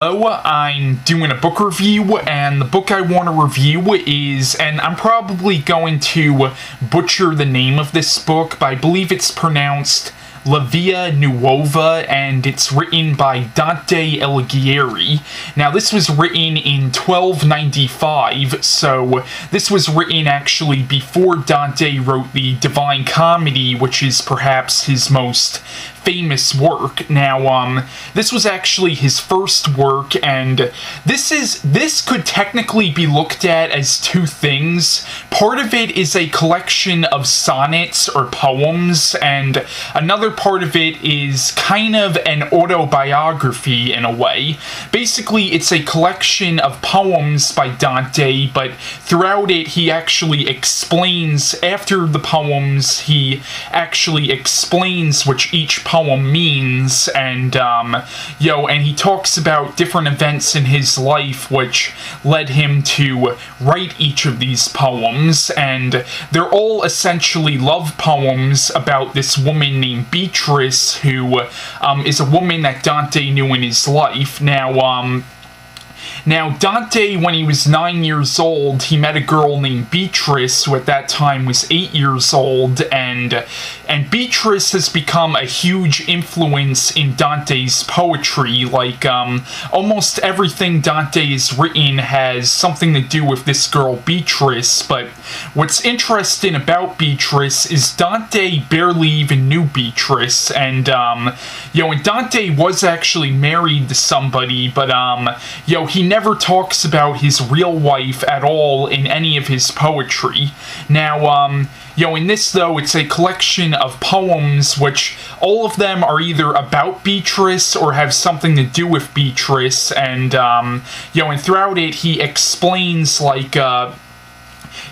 Hello, I'm doing a book review, and the book I want to review is, and I'm probably going to butcher the name of this book, but I believe it's pronounced Vita Nuova, and it's written by Dante Alighieri. Now, this was written in 1295, so this was written actually before Dante wrote the Divine Comedy, which is perhaps his most famous work. Now, this was actually his first work, and this could technically be looked at as two things. Part of it is a collection of sonnets or poems, and another part of it is kind of an autobiography in a way. Basically, it's a collection of poems by Dante, but throughout it, he actually explains, after the poems, he actually explains what each poem means, and and he talks about different events in his life which led him to write each of these poems, and they're all essentially love poems about this woman named Beatrice, who is a woman that Dante knew in his life. Now, Dante, when he was 9 years old, he met a girl named Beatrice, who at that time was 8 years old, and Beatrice has become a huge influence in Dante's poetry. Like, almost everything Dante has written has something to do with this girl Beatrice, but what's interesting about Beatrice is Dante barely even knew Beatrice, and Dante was actually married to somebody, but, he never talks about his real wife at all in any of his poetry. Now, in this, though, it's a collection of poems which all of them are either about Beatrice or have something to do with Beatrice, and, and throughout it, he explains, like,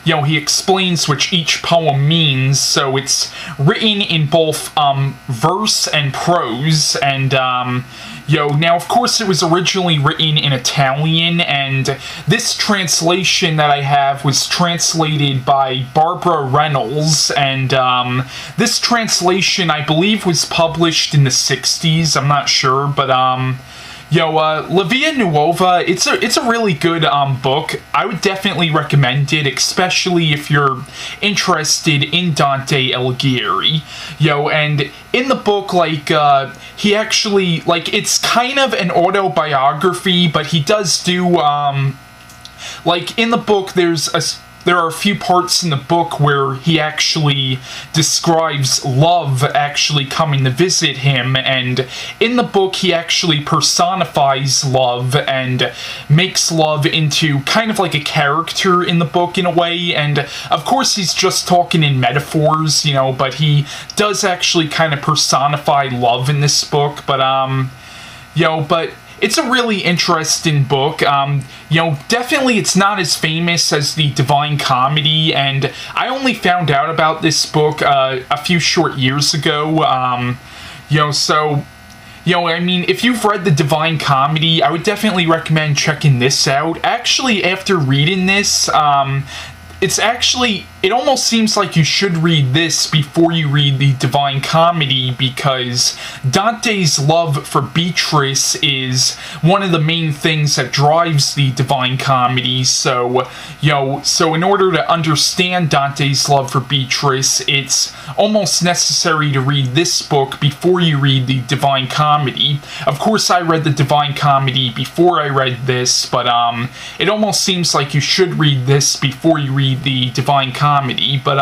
he explains what each poem means, so it's written in both, verse and prose, and, now, of course, it was originally written in Italian, and this translation that I have was translated by Barbara Reynolds, and this translation, I believe, was published in the 60s, I'm not sure, but, Vita Nuova, it's a really good book. I would definitely recommend it, especially if you're interested in Dante Alighieri. And in the book, like, he actually, like, it's kind of an autobiography, but he does do, like, in the book, there are a few parts in the book where he actually describes love actually coming to visit him, and in the book he actually personifies love and makes love into kind of like a character in the book in a way, and of course he's just talking in metaphors, but he does actually kind of personify love in this book, but it's a really interesting book. Definitely it's not as famous as the Divine Comedy, and I only found out about this book a few short years ago. I mean, if you've read the Divine Comedy, I would definitely recommend checking this out. Actually, after reading this, it almost seems like you should read this before you read the Divine Comedy, because Dante's love for Beatrice is one of the main things that drives the Divine Comedy, so in order to understand Dante's love for Beatrice, it's almost necessary to read this book before you read the Divine Comedy. Of course, I read the Divine Comedy before I read this, but it almost seems like you should read this before you read the Divine Comedy, but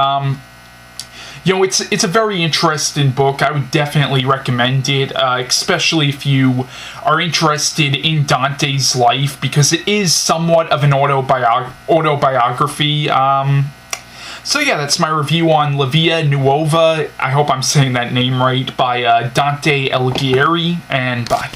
it's a very interesting book. I would definitely recommend it, especially if you are interested in Dante's life, because it is somewhat of an autobiography. So yeah, that's my review on Vita Nuova. I hope I'm saying that name right, by Dante Alighieri, and bye.